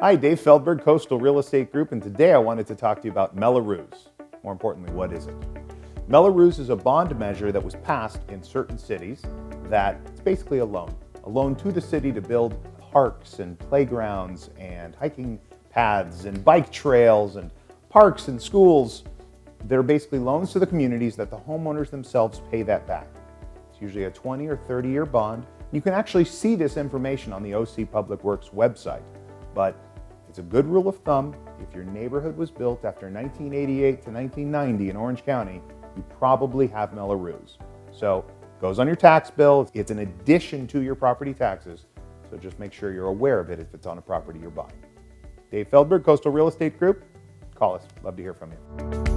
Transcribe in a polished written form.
Hi, Dave Feldberg, Coastal Real Estate Group, and today I wanted to talk to you about Mello Roos. More importantly, what is it? Mello Roos is a bond measure that was passed in certain cities that it's basically a loan to the city to build parks and playgrounds and hiking paths and bike trails and parks and schools. They're basically loans to the communities that the homeowners themselves pay that back. It's usually a 20 or 30-year bond. You can actually see this information on the OC Public Works website, but it's a good rule of thumb. If your neighborhood was built after 1988 to 1990 in Orange County, you probably have Mello Roos. So it goes on your tax bill. It's an addition to your property taxes. So just make sure you're aware of it if it's on a property you're buying. Dave Feldberg, Coastal Real Estate Group. Call us. Love to hear from you.